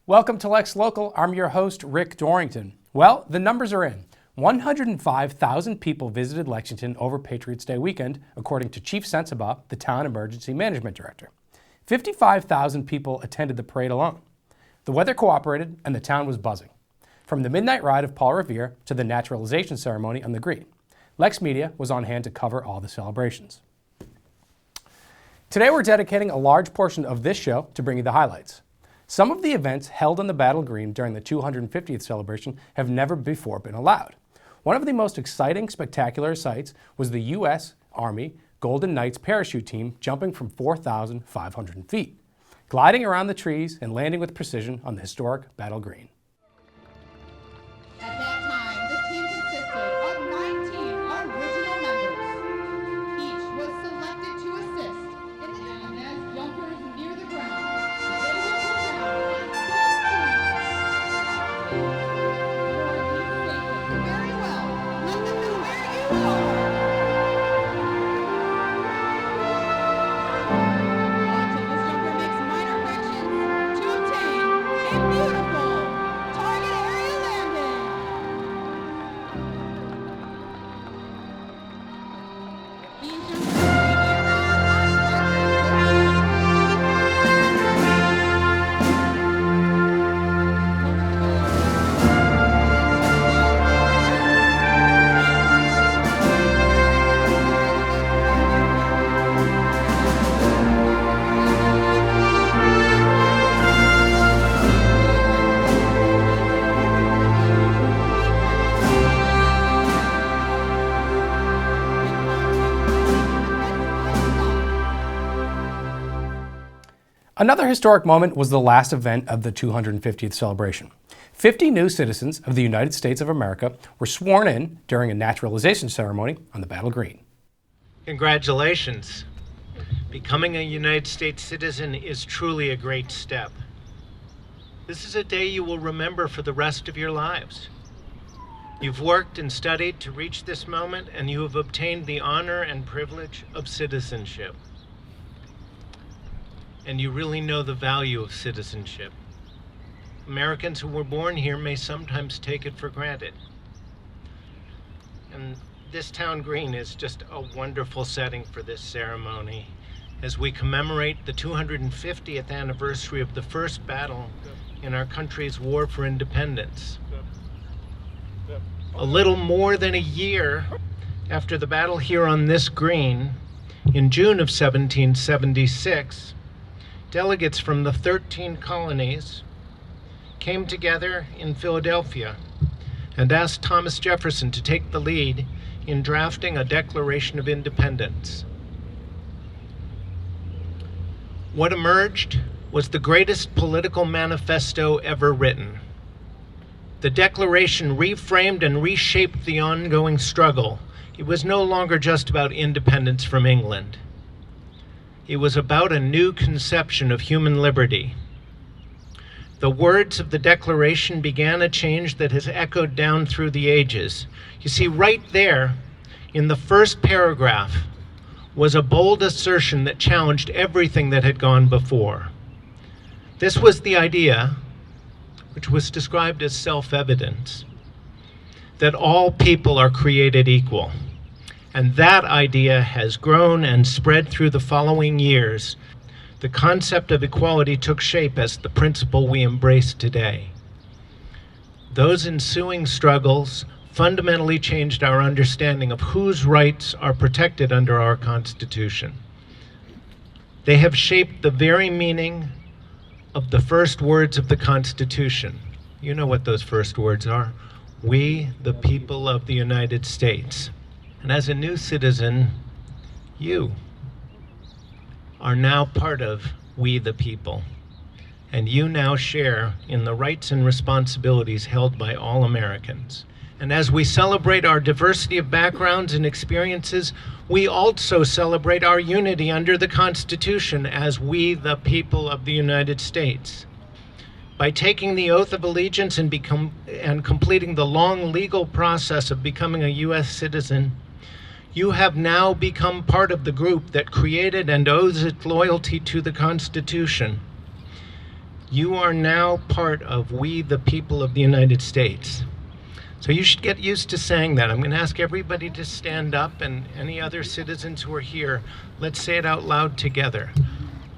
Welcome to LexLocal. I'm your host, Rick Dorrington. Well, the numbers are in. 105,000 people visited Lexington over Patriots Day weekend, according to Chief Sensabaugh, the town emergency management director. 55,000 people attended the parade alone. The weather cooperated and the town was buzzing. From the midnight ride of Paul Revere to the naturalization ceremony on the green, LexMedia was on hand to cover all the celebrations. Today we're dedicating a large portion of this show to bring you the highlights. Some of the events held on the Battle Green during the 250th celebration have never before been allowed. One of the most exciting, spectacular sights was the U.S. Army Golden Knights parachute team jumping from 4,500 feet, gliding around the trees and landing with precision on the historic Battle Green. At that time, the team consisted of 19 original members. Each was selected to assist in the and as jumpers near the ground, they will go down safely. Very well. Let them know where you are. Watch as this jumper makes minor corrections to obtain a beautiful target area landing. These jumpers Another historic moment was the last event of the 250th celebration. 50 new citizens of the United States of America were sworn in during a naturalization ceremony on the Battle Green. Congratulations. Becoming a United States citizen is truly a great step. This is a day you will remember for the rest of your lives. You've worked and studied to reach this moment, and you have obtained the honor and privilege of citizenship. And you really know the value of citizenship. Americans who were born here may sometimes take it for granted. And this town green is just a wonderful setting for this ceremony as we commemorate the 250th anniversary of the first battle in our country's war for independence. A little more than a year after the battle here on this green, in June of 1776, delegates from the 13 colonies came together in Philadelphia and asked Thomas Jefferson to take the lead in drafting a Declaration of Independence. What emerged was the greatest political manifesto ever written. The Declaration reframed and reshaped the ongoing struggle. It was no longer just about independence from England. It was about a new conception of human liberty. The words of the Declaration began a change that has echoed down through the ages. You see, right there, in the first paragraph, was a bold assertion that challenged everything that had gone before. This was the idea, which was described as self-evident, that all people are created equal. And that idea has grown and spread through the following years. The concept of equality took shape as the principle we embrace today. Those ensuing struggles fundamentally changed our understanding of whose rights are protected under our Constitution. They have shaped the very meaning of the first words of the Constitution. You know what those first words are. We, the people of the United States. And as a new citizen, you are now part of We the People. And you now share in the rights and responsibilities held by all Americans. And as we celebrate our diversity of backgrounds and experiences, we also celebrate our unity under the Constitution as we the people of the United States. By taking the oath of allegiance and completing the long legal process of becoming a U.S. citizen, you have now become part of the group that created and owes its loyalty to the Constitution. You are now part of we, the people of the United States. So you should get used to saying that. I'm going to ask everybody to stand up, and any other citizens who are here, let's say it out loud together.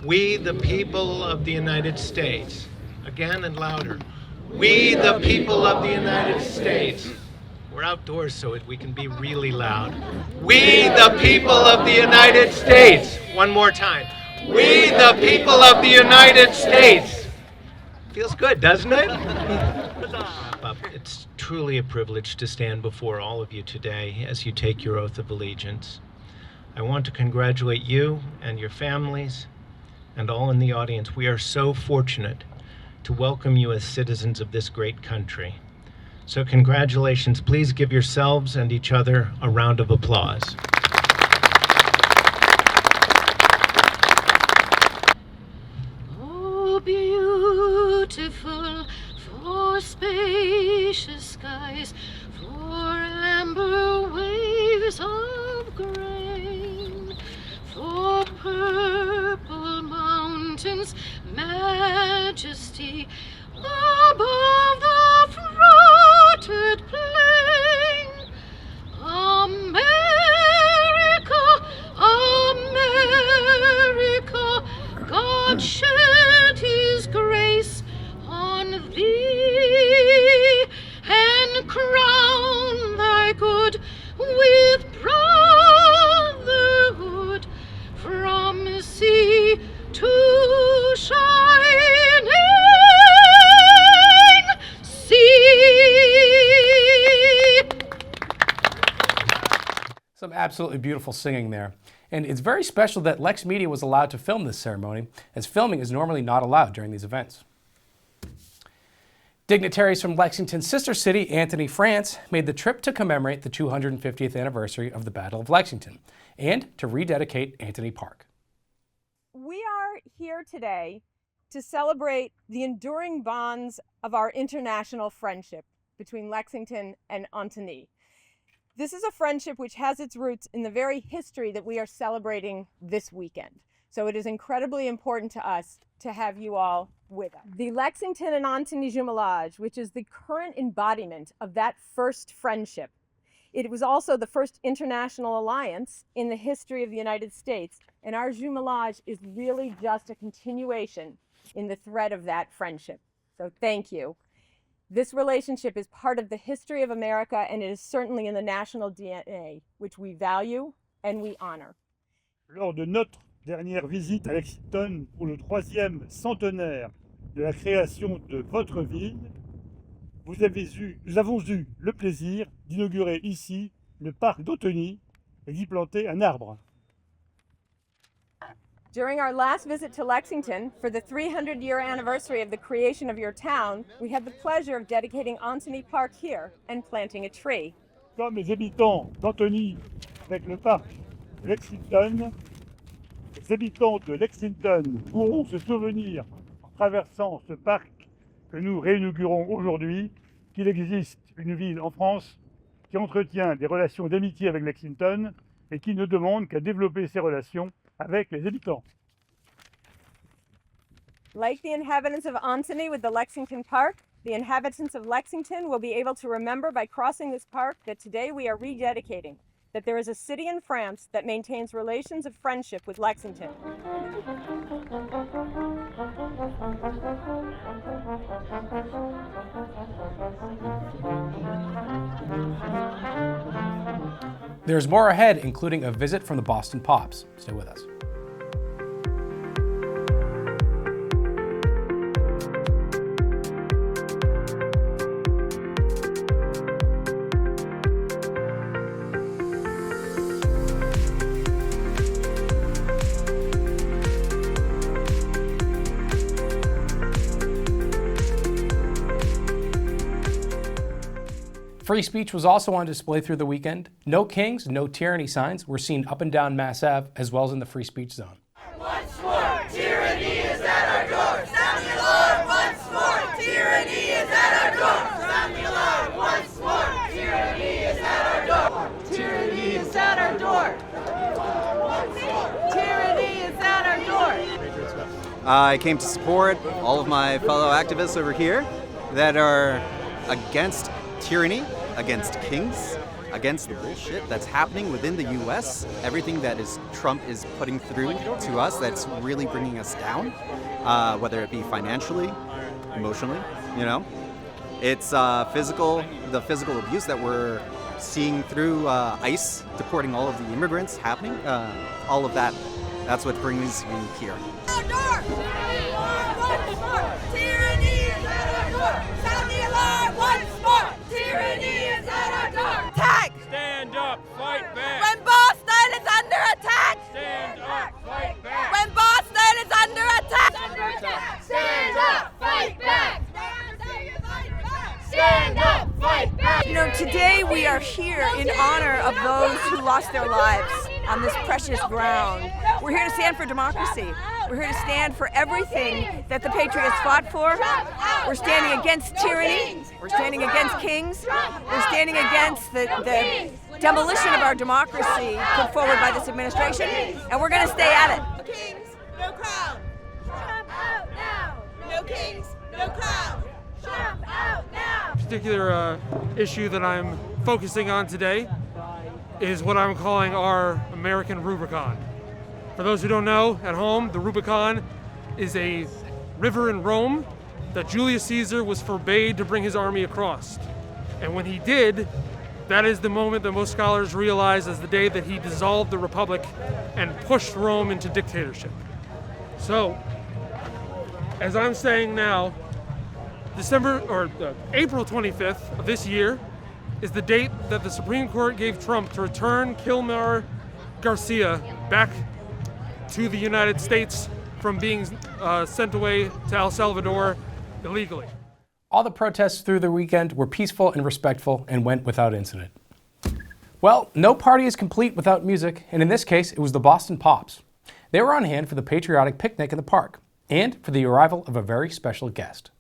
We, the people of the United States. Again and louder. We, the people of the United States. We're outdoors, so we can be really loud. We, the people of the United States. One more time. We, the people of the United States. Feels good, doesn't it? It's truly a privilege to stand before all of you today as you take your oath of allegiance. I want to congratulate you and your families and all in the audience. We are so fortunate to welcome you as citizens of this great country. So congratulations. Please give yourselves and each other a round of applause. Oh, beautiful for spacious skies, for amber waves of grain, for purple mountains, majesty above the fruited plain. America, America, God shed his grace on thee, and crown thy good with brotherhood from sea to shining sea. Some absolutely beautiful singing there. And it's very special that LexMedia was allowed to film this ceremony, as filming is normally not allowed during these events. Dignitaries from Lexington's sister city, Antony, France, made the trip to commemorate the 250th anniversary of the Battle of Lexington and to rededicate Antony Park. We are here today to celebrate the enduring bonds of our international friendship between Lexington and Antony. This is a friendship which has its roots in the very history that we are celebrating this weekend. So it is incredibly important to us to have you all with us. The Lexington and Antony jumelage, which is the current embodiment of that first friendship. It was also the first international alliance in the history of the United States, and our jumelage is really just a continuation in the thread of that friendship. So thank you. This relationship is part of the history of America, and it is certainly in the national DNA, which we value and we honor. Lors de notre dernière visite à Lexington pour le 3e centenaire de la création de votre ville, nous avons eu le plaisir d'inaugurer ici le parc d'Antony et d'y planter un arbre. During our last visit to Lexington, for the 300-year anniversary of the creation of your town, we had the pleasure of dedicating Antony Park here and planting a tree. Comme les habitants d'Antony avec le parc de Lexington, les habitants de Lexington pourront se souvenir, en traversant ce parc que nous réinaugurons aujourd'hui, qu'il existe une ville en France qui entretient des relations d'amitié avec Lexington et qui ne demande qu'à développer ses relations avec les habitants. Like the inhabitants of Antony with the Lexington Park, the inhabitants of Lexington will be able to remember by crossing this park that today we are rededicating, that there is a city in France that maintains relations of friendship with Lexington. There's more ahead, including a visit from the Boston Pops. Stay with us. Free speech was also on display through the weekend. No kings, no tyranny signs were seen up and down Mass Ave, as well as in the free speech zone. Once more, tyranny is at our door. Sound the alarm. Once more, tyranny is at our door. Sound the alarm. Once more, tyranny is at our door. Tyranny is at our door. Tyranny is at our door. I came to support all of my fellow activists over here that are against tyranny, against kings, against the bullshit that's happening within the U.S., everything that Trump is putting through to us that's really bringing us down, whether it be financially, emotionally, you know. It's the physical abuse that we're seeing through ICE deporting all of the immigrants happening, all of that, that's what brings me here. Tyranny is at our door! Sound the alarm once more! Tyranny is at our door! Attack! Stand up, fight back! When Boston is under attack! Stand up, fight back! When Boston is under attack! Stand up, fight back! Stand up, fight back! You know, today we are here in honor of those who lost their lives on this precious ground. We're here to stand for democracy. We're here to stand for everything that the Patriots fought for. We're standing against tyranny. We're standing against kings. We're standing against the demolition of our democracy put forward by this administration, and we're going to stay at it. No kings, no crown. Trump out now. No kings, no crown. Trump out now. Particular issue that I'm focusing on today is what I'm calling our American Rubicon. For those who don't know, at home, the Rubicon is a river in Rome that Julius Caesar was forbade to bring his army across. And when he did, that is the moment that most scholars realize as the day that he dissolved the Republic and pushed Rome into dictatorship. So, as I'm saying now, April 25th of this year is the date that the Supreme Court gave Trump to return Kilmer Garcia back to the United States from being sent away to El Salvador illegally. All the protests through the weekend were peaceful and respectful and went without incident. Well, no party is complete without music, and in this case, it was the Boston Pops. They were on hand for the patriotic picnic in the park and for the arrival of a very special guest.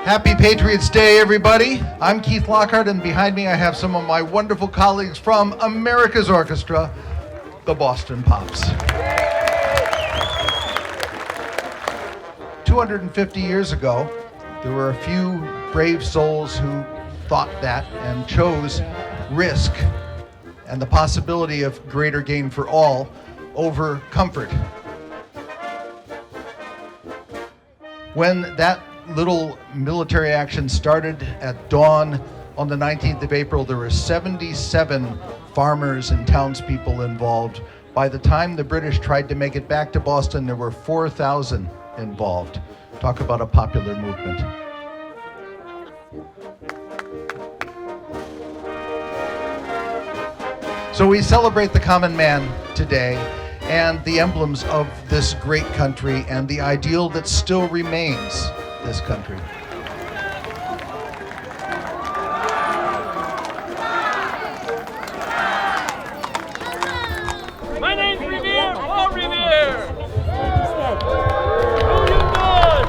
Happy Patriots Day, everybody. I'm Keith Lockhart, and behind me I have some of my wonderful colleagues from America's Orchestra, the Boston Pops. 250 years ago, there were a few brave souls who thought that and chose risk and the possibility of greater gain for all over comfort. When that little military action started at dawn on the 19th of April, there were 77 farmers and townspeople involved. By the time the British tried to make it back to Boston, there were 4,000 involved. Talk about a popular movement. So we celebrate the common man today and the emblems of this great country and the ideal that still remains this country. My name's Revere, Paul Revere. Who you good?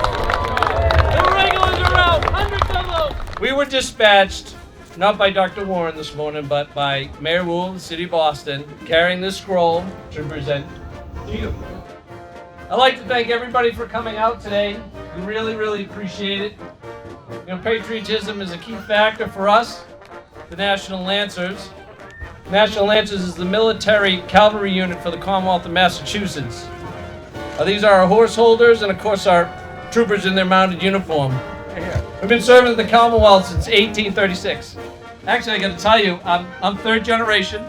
The regulars are out, hundreds of them. We were dispatched, not by Dr. Warren this morning, but by Mayor Wu of the City of Boston, carrying this scroll to present to you. I'd like to thank everybody for coming out today. We really, really appreciate it. You know, patriotism is a key factor for us, the National Lancers. National Lancers is the military cavalry unit for the Commonwealth of Massachusetts. These are our horse holders and, of course, our troopers in their mounted uniform. We've been serving in the Commonwealth since 1836. Actually, I got to tell you, I'm third generation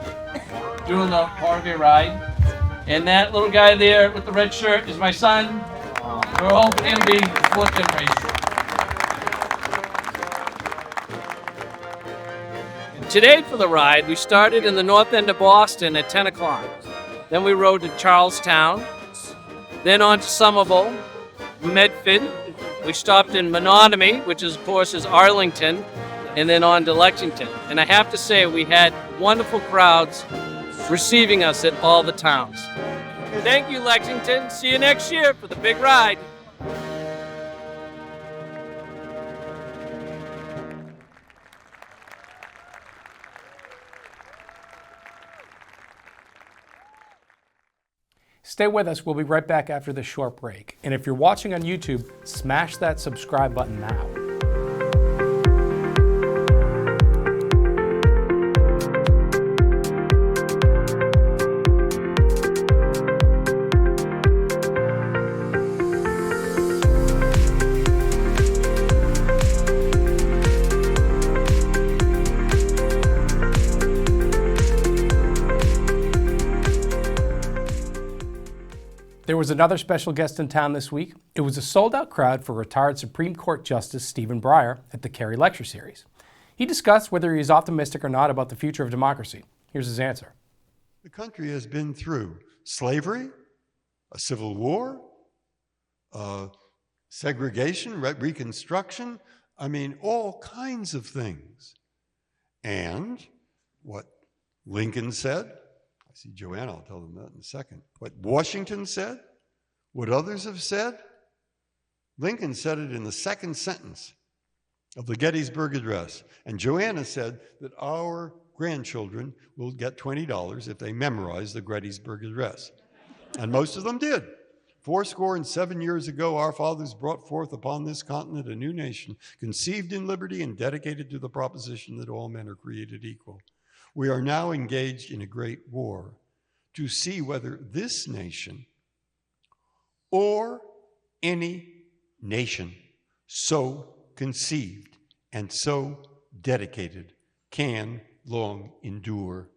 doing the Harvey ride. And that little guy there with the red shirt is my son. We're hoping him to be the fourth generation. Today for the ride, we started in the north end of Boston at 10 o'clock. Then we rode to Charlestown, then on to Somerville, Medford. We stopped in Menominee, which is, of course, is Arlington, and then on to Lexington. And I have to say, we had wonderful crowds receiving us at all the towns. Thank you, Lexington. See you next year for the big ride. Stay with us. We'll be right back after this short break. And if you're watching on YouTube, smash that subscribe button now. There was another special guest in town this week. It was a sold-out crowd for retired Supreme Court Justice Stephen Breyer at the Kerry Lecture Series. He discussed whether he is optimistic or not about the future of democracy. Here's his answer. The country has been through slavery, a civil war, segregation, Reconstruction, all kinds of things. And what Lincoln said, I see Joanna, I'll tell them that in a second. What Washington said, what others have said, Lincoln said it in the second sentence of the Gettysburg Address. And Joanna said that our grandchildren will get $20 if they memorize the Gettysburg Address. And most of them did. 77 years ago, our fathers brought forth upon this continent a new nation, conceived in liberty and dedicated to the proposition that all men are created equal. We are now engaged in a great war to see whether this nation or any nation so conceived and so dedicated can long endure.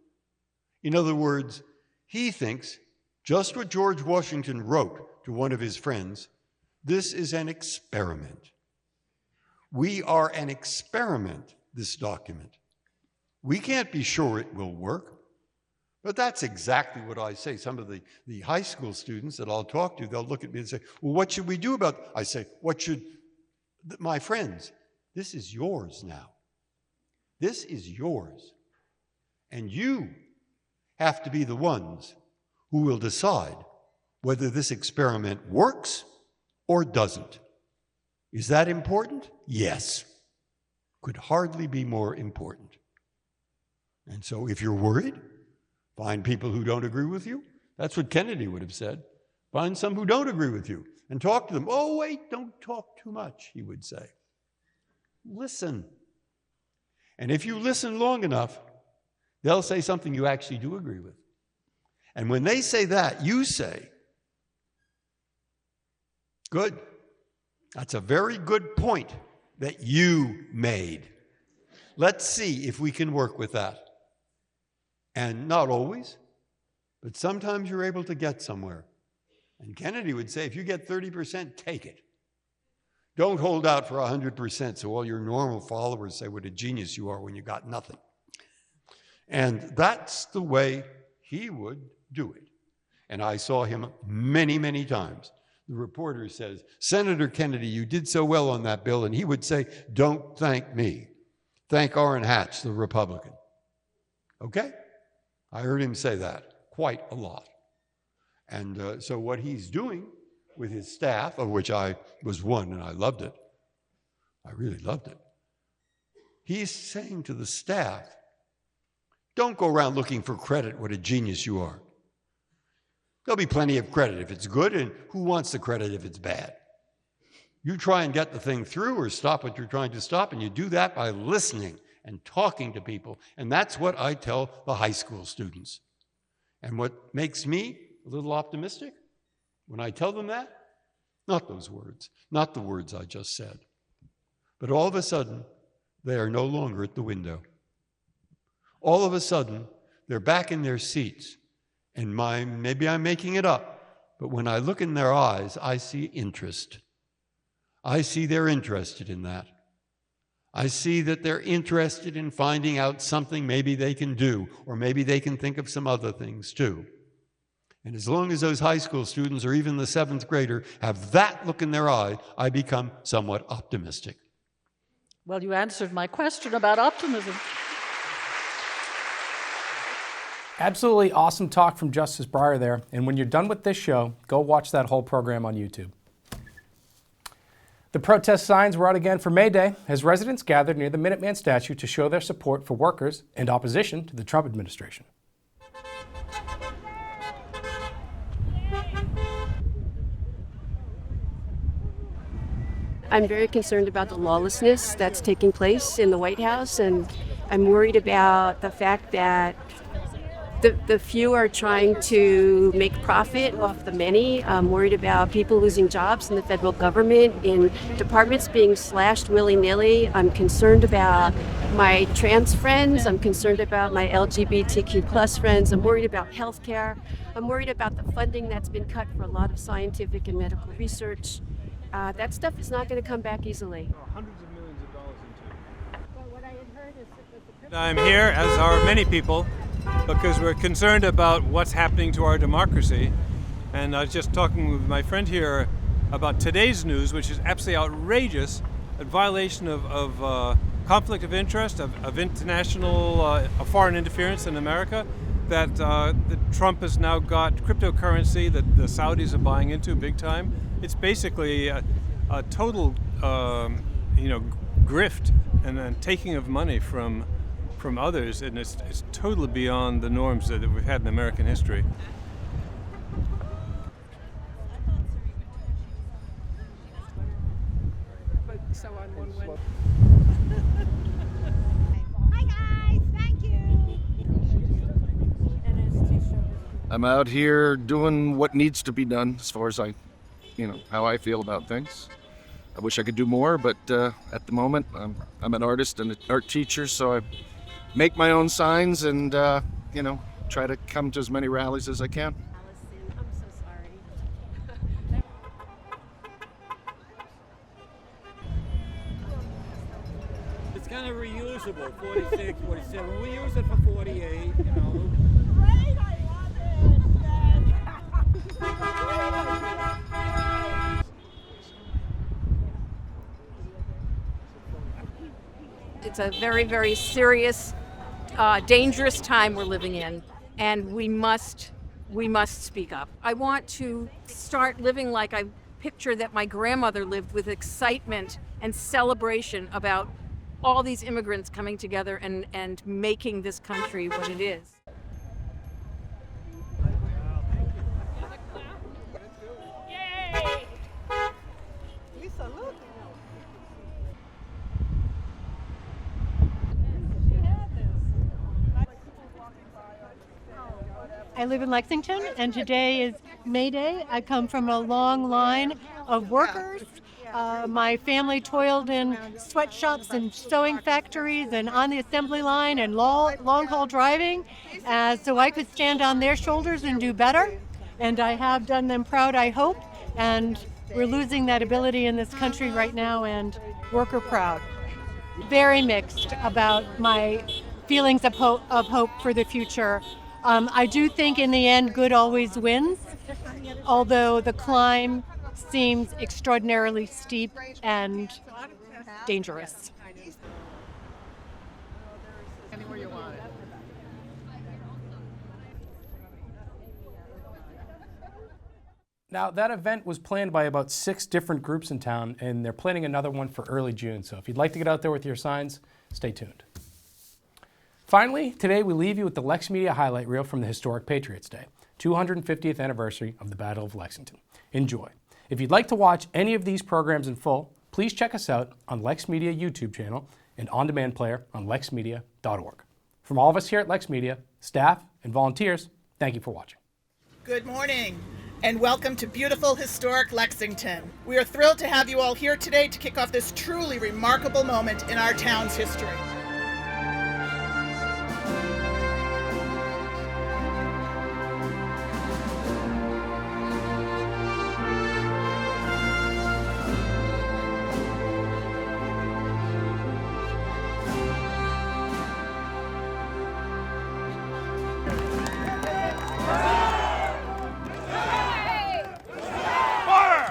In other words, he thinks just what George Washington wrote to one of his friends, this is an experiment. We are an experiment, this document. We can't be sure it will work, but that's exactly what I say. Some of the high school students that I'll talk to, they'll look at me and say, well, what should we do about it? I say, my friends, this is yours now. This is yours. And you have to be the ones who will decide whether this experiment works or doesn't. Is that important? Yes. Could hardly be more important. And so if you're worried, find people who don't agree with you. That's what Kennedy would have said. Find some who don't agree with you and talk to them. Oh, wait, don't talk too much, he would say. Listen. And if you listen long enough, they'll say something you actually do agree with. And when they say that, you say, good. That's a very good point that you made. Let's see if we can work with that. And not always, but sometimes you're able to get somewhere. And Kennedy would say, if you get 30%, take it. Don't hold out for 100%, so all your normal followers say what a genius you are when you got nothing. And that's the way he would do it. And I saw him many, many times. The reporter says, Senator Kennedy, you did so well on that bill. And he would say, don't thank me. Thank Orrin Hatch, the Republican. Okay? I heard him say that quite a lot. And so what he's doing with his staff, of which I was one and I loved it, I really loved it, he's saying to the staff, don't go around looking for credit, what a genius you are. There'll be plenty of credit if it's good, and who wants the credit if it's bad? You try and get the thing through or stop what you're trying to stop, and you do that by listening and talking to people. And that's what I tell the high school students. And what makes me a little optimistic when I tell them that, not those words, not the words I just said, but all of a sudden, they are no longer at the window. All of a sudden, they're back in their seats. And maybe I'm making it up, but when I look in their eyes, I see interest. I see they're interested in that. I see that they're interested in finding out something maybe they can do, or maybe they can think of some other things too. And as long as those high school students or even the 7th grader have that look in their eye, I become somewhat optimistic. Well, you answered my question about optimism. Absolutely awesome talk from Justice Breyer there. And when you're done with this show, go watch that whole program on YouTube. The protest signs were out again for May Day as residents gathered near the Minuteman statue to show their support for workers and opposition to the Trump administration. I'm very concerned about the lawlessness that's taking place in the White House, and I'm worried about the fact that the few are trying to make profit off the many. I'm worried about people losing jobs in the federal government, in departments being slashed willy-nilly. I'm concerned about my trans friends. I'm concerned about my LGBTQ plus friends. I'm worried about healthcare. I'm worried about the funding that's been cut for a lot of scientific and medical research. That stuff is not going to come back easily. Hundreds of millions of dollars into it. I'm here, as are many people, because we're concerned about what's happening to our democracy. And I was just talking with my friend here about today's news, which is absolutely outrageous, a violation of conflict of interest, of international foreign interference in America, that Trump has now got cryptocurrency that the Saudis are buying into big time. It's basically a total, grift and taking of money from others, and it's totally beyond the norms that we've had in American history. Hi guys, thank you. I'm out here doing what needs to be done as far as how I feel about things. I wish I could do more, but at the moment, I'm an artist and an art teacher, so I make my own signs and, try to come to as many rallies as I can. Allison, I'm so sorry. It's kind of reusable, 46, 47. We use it for 48, Great, I love it. It's a very, very serious, dangerous time we're living in, and we must speak up. I want to start living like I picture that my grandmother lived, with excitement and celebration about all these immigrants coming together and making this country what it is. I live in Lexington, and today is May Day. I come from a long line of workers. My family toiled in sweatshops and sewing factories and on the assembly line and long haul driving, so I could stand on their shoulders and do better. And I have done them proud, I hope. And we're losing that ability in this country right now, and worker proud. Very mixed about my feelings of hope for the future. I do think in the end good always wins, although the climb seems extraordinarily steep and dangerous. Now, that event was planned by about 6 different groups in town, and they're planning another one for early June. So if you'd like to get out there with your signs, stay tuned. Finally, today we leave you with the LexMedia highlight reel from the historic Patriots Day, 250th anniversary of the Battle of Lexington. Enjoy. If you'd like to watch any of these programs in full, please check us out on LexMedia YouTube channel and on-demand player on lexmedia.org. From all of us here at LexMedia, staff and volunteers, thank you for watching. Good morning, and welcome to beautiful, historic Lexington. We are thrilled to have you all here today to kick off this truly remarkable moment in our town's history. Fire!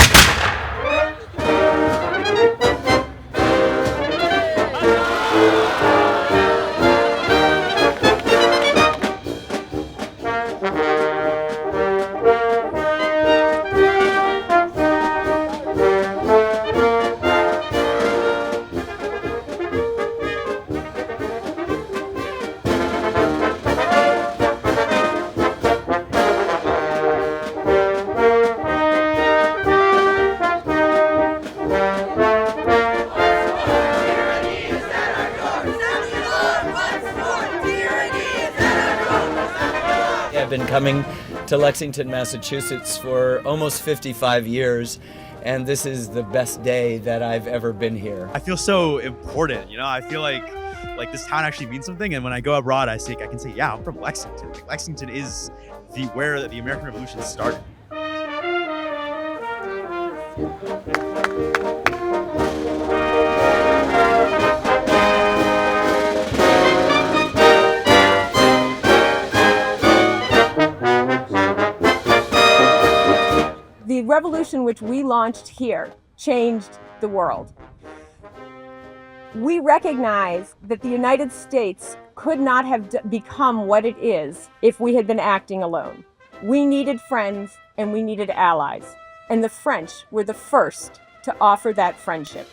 been coming to Lexington, Massachusetts for almost 55 years, and this is the best day that I've ever been here. I feel so important, you know. I feel like this town actually means something, and when I go abroad, I can say, yeah, I'm from Lexington. Like, Lexington is where the American Revolution started. The revolution which we launched here changed the world. We recognize that the United States could not have become what it is if we had been acting alone. We needed friends and we needed allies, and the French were the first to offer that friendship.